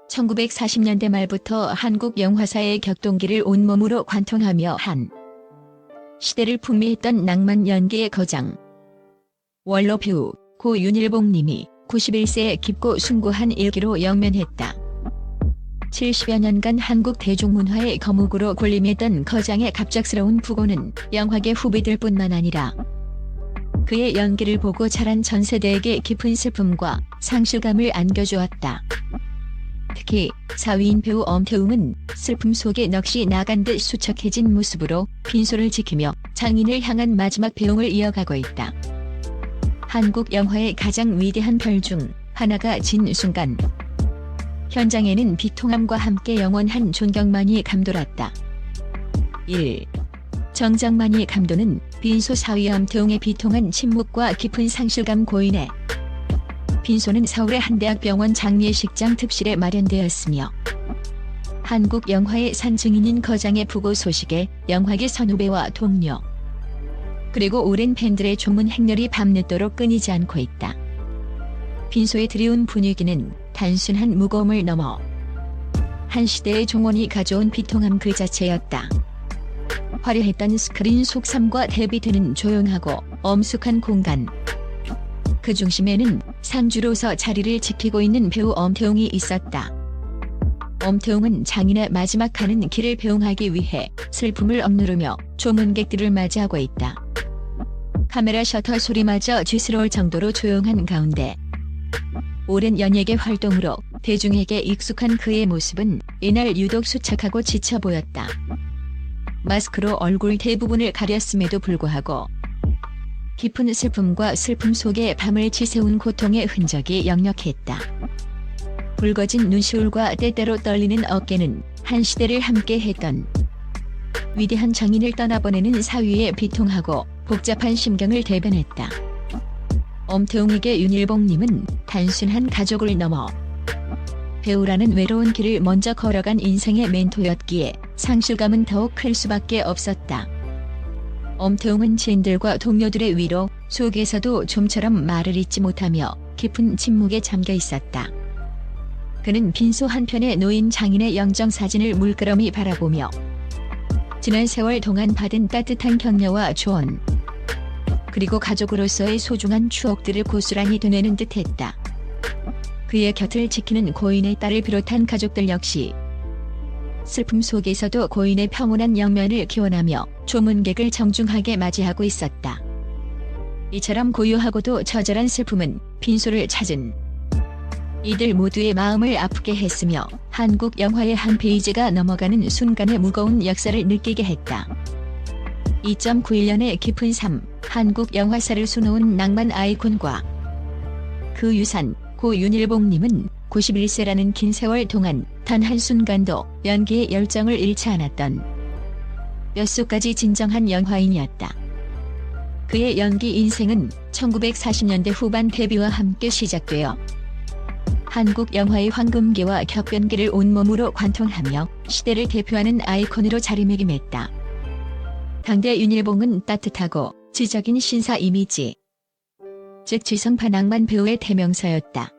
1940년대 말부터 한국 영화사의 격동기를 온몸으로 관통하며 한 시대를 풍미했던 낭만 연기의 거장. 원로 배우 고 윤일봉 님이 91세에 깊고 숭고한 일기로 영면했다. 70여 년간 한국 대중문화의 거목으로 군림했던 거장의 갑작스러운 부고는 영화계 후배들뿐만 아니라 그의 연기를 보고 자란 전 세대에게 깊은 슬픔과 상실감을 안겨주었다. 특히 사위인 배우 엄태웅은 슬픔 속에 넋이 나간 듯 수척해진 모습으로 빈소를 지키며 장인을 향한 마지막 배웅을 이어가고 있다. 한국 영화의 가장 위대한 별 중 하나가 진 순간. 현장에는 비통함과 함께 영원한 존경만이 감돌았다. 1. 정정만이 감도는 빈소 사위 엄태웅의 비통한 침묵과 깊은 상실감 고인의 빈소는 서울의 한 대학병원 장례식장 습실에 마련되었으며 한국 영화의 산증인인 거장의 부고 소식에 영화계 선후배와 동료 그리고 오랜 팬들의 조문 행렬이 밤늦도록 끊이지 않고 있다. 빈소의 드리운 분위기는 단순한 무거움을 넘어 한 시대의 종언이 가져온 비통함 그 자체였다. 화려했던 스크린 속삼과 대비되는 조용하고 엄숙한 공간. 그 중심에는 상주로서 자리를 지키고 있는 배우 엄태웅이 있었다. 엄태웅은 장인의 마지막 가는 길을 배웅하기 위해 슬픔을 억누르며 조문객들을 맞이하고 있다. 카메라 셔터 소리마저 쥐스러울 정도로 조용한 가운데 오랜 연예계 활동으로 대중에게 익숙한 그의 모습은 이날 유독 수척하고 지쳐 보였다. 마스크로 얼굴 대부분을 가렸음에도 불구하고 깊은 슬픔과 슬픔 속에 밤을 지새운 고통의 흔적이 역력했다. 붉어진 눈시울과 때때로 떨리는 어깨는 한 시대를 함께했던 위대한 장인을 떠나보내는 사위의 비통하고 복잡한 심경을 대변했다. 엄태웅에게 윤일봉님은 단순한 가족을 넘어 배우라는 외로운 길을 먼저 걸어간 인생의 멘토였기에 상실감은 더욱 클 수밖에 없었다. 엄태웅은 지인들과 동료들의 위로 속에서도 좀처럼 말을 잇지 못하며 깊은 침묵에 잠겨 있었다. 그는 빈소 한편에 놓인 장인의 영정사진을 물끄러미 바라보며 지난 세월 동안 받은 따뜻한 격려와 조언 그리고 가족으로서의 소중한 추억들을 고스란히 되뇌는 듯했다. 그의 곁을 지키는 고인의 딸을 비롯한 가족들 역시 슬픔 속에서도 고인의 평온한 영면을 기원하며 조문객을 정중하게 맞이하고 있었다. 이처럼 고요하고도 처절한 슬픔은 빈소를 찾은 이들 모두의 마음을 아프게 했으며 한국 영화의 한 페이지가 넘어가는 순간의 무거운 역사를 느끼게 했다. 2.91년의 깊은 삶, 한국 영화사를 수놓은 낭만 아이콘과 그 유산, 고 윤일봉님은 91세라는 긴 세월 동안 단 한순간도 연기의 열정을 잃지 않았던 뼛속까지 진정한 영화인이었다. 그의 연기 인생은 1940년대 후반 데뷔와 함께 시작되어 한국 영화의 황금기와 격변기를 온몸으로 관통하며 시대를 대표하는 아이콘으로 자리매김했다. 당대 윤일봉은 따뜻하고 지적인 신사 이미지, 즉 지성파 낭만 배우의 대명사였다.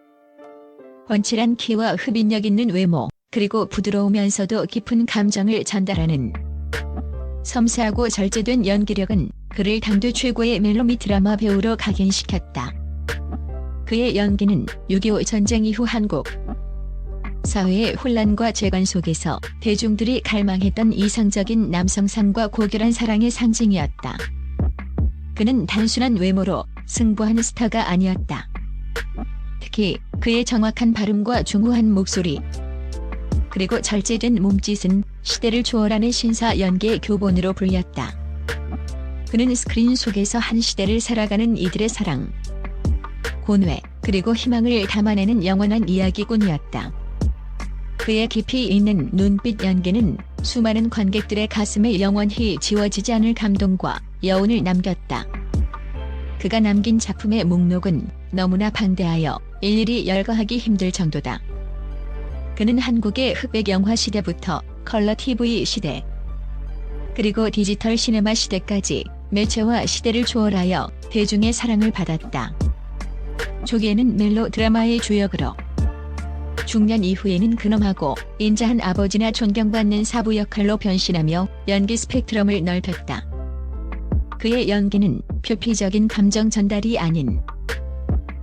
훤칠한 키와 흡인력 있는 외모, 그리고 부드러우면서도 깊은 감정을 전달하는 섬세하고 절제된 연기력은 그를 당대 최고의 멜로미 드라마 배우로 각인시켰다. 그의 연기는 6.25 전쟁 이후 한국 사회의 혼란과 재건 속에서 대중들이 갈망했던 이상적인 남성상과 고결한 사랑의 상징이었다. 그는 단순한 외모로 승부한 스타가 아니었다. 특히 그의 정확한 발음과 중후한 목소리 그리고 절제된 몸짓은 시대를 초월하는 신사 연기의 교본으로 불렸다. 그는 스크린 속에서 한 시대를 살아가는 이들의 사랑, 고뇌, 그리고 희망을 담아내는 영원한 이야기꾼이었다. 그의 깊이 있는 눈빛 연기는 수많은 관객들의 가슴에 영원히 지워지지 않을 감동과 여운을 남겼다. 그가 남긴 작품의 목록은 너무나 방대하여 일일이 열거하기 힘들 정도다. 그는 한국의 흑백 영화 시대부터 컬러 TV 시대, 그리고 디지털 시네마 시대까지 매체와 시대를 초월하여 대중의 사랑을 받았다. 초기에는 멜로 드라마의 주역으로 중년 이후에는 근엄하고 인자한 아버지나 존경받는 사부 역할로 변신하며 연기 스펙트럼을 넓혔다. 그의 연기는 표피적인 감정 전달이 아닌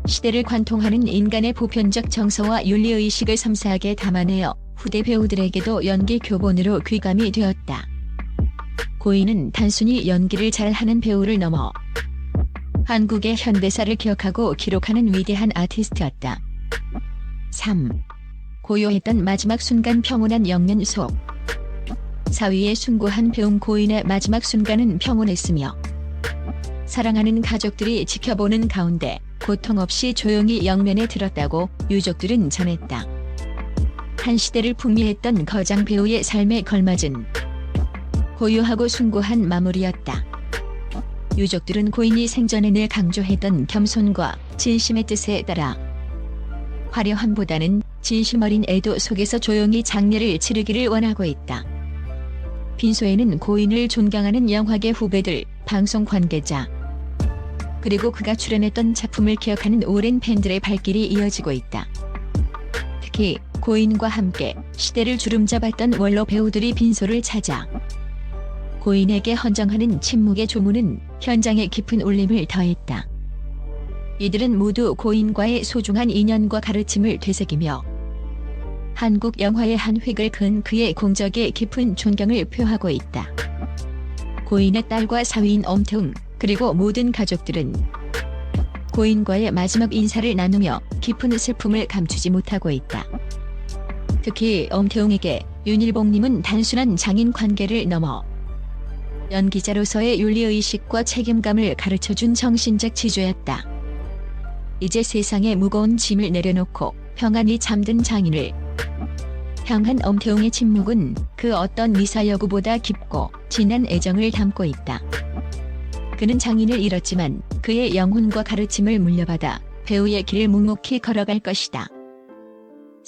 시대를 관통하는 인간의 보편적 정서와 윤리의식을 섬세하게 담아내어 후대 배우들에게도 연기 교본으로 귀감이 되었다. 고인은 단순히 연기를 잘하는 배우를 넘어 한국의 현대사를 기억하고 기록하는 위대한 아티스트였다. 3. 고요했던 마지막 순간 평온한 영면 속. 사위에 숭고한 배움 고인의 마지막 순간은 평온했으며 사랑하는 가족들이 지켜보는 가운데 고통 없이 조용히 영면에 들었다고 유족들은 전했다. 한 시대를 풍미했던 거장 배우의 삶에 걸맞은 고요하고 숭고한 마무리였다. 유족들은 고인이 생전에 늘 강조했던 겸손과 진심의 뜻에 따라 화려함보다는 진심 어린 애도 속에서 조용히 장례를 치르기를 원하고 있다. 빈소에는 고인을 존경하는 영화계 후배들, 방송 관계자, 그리고 그가 출연했던 작품을 기억하는 오랜 팬들의 발길이 이어지고 있다. 특히 고인과 함께 시대를 주름잡았던 원로 배우들이 빈소를 찾아 고인에게 헌정하는 침묵의 조문은 현장에 깊은 울림을 더했다. 이들은 모두 고인과의 소중한 인연과 가르침을 되새기며 한국 영화의 한 획을 그은 그의 공적에 깊은 존경을 표하고 있다. 고인의 딸과 사위인 엄태웅, 그리고 모든 가족들은 고인과의 마지막 인사를 나누며 깊은 슬픔을 감추지 못하고 있다. 특히 엄태웅에게 윤일봉님은 단순한 장인 관계를 넘어 연기자로서의 윤리의식과 책임감을 가르쳐준 정신적 지주였다. 이제 세상의 무거운 짐을 내려놓고 평안히 잠든 장인을 향한 엄태웅의 침묵은 그 어떤 미사 여구보다 깊고 진한 애정을 담고 있다. 그는 장인을 잃었지만 그의 영혼과 가르침을 물려받아 배우의 길을 묵묵히 걸어갈 것이다.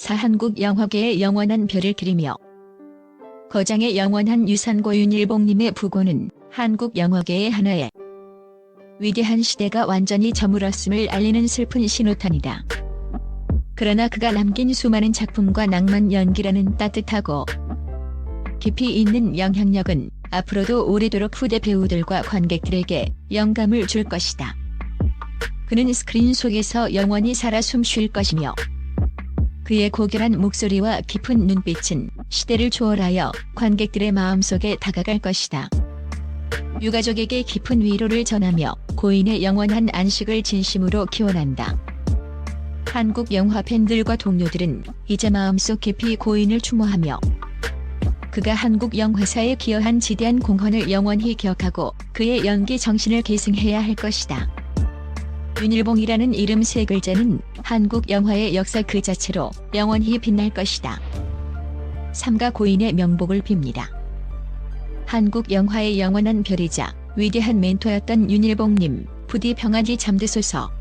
한국 영화계의 영원한 별을 그리며 거장의 영원한 유산고 윤일봉님의 부고는 한국 영화계의 하나의 위대한 시대가 완전히 저물었음을 알리는 슬픈 신호탄이다. 그러나 그가 남긴 수많은 작품과 낭만 연기라는 따뜻하고 깊이 있는 영향력은 앞으로도 오래도록 후대 배우들과 관객들에게 영감을 줄 것이다. 그는 스크린 속에서 영원히 살아 숨쉴 것이며 그의 고결한 목소리와 깊은 눈빛은 시대를 초월하여 관객들의 마음속에 다가갈 것이다. 유가족에게 깊은 위로를 전하며 고인의 영원한 안식을 진심으로 기원한다. 한국 영화 팬들과 동료들은 이제 마음속 깊이 고인을 추모하며 그가 한국 영화사에 기여한 지대한 공헌을 영원히 기억하고 그의 연기 정신을 계승해야 할 것이다. 윤일봉이라는 이름 세 글자는 한국 영화의 역사 그 자체로 영원히 빛날 것이다. 삼가 고인의 명복을 빕니다. 한국 영화의 영원한 별이자 위대한 멘토였던 윤일봉님, 부디 평안히 잠드소서.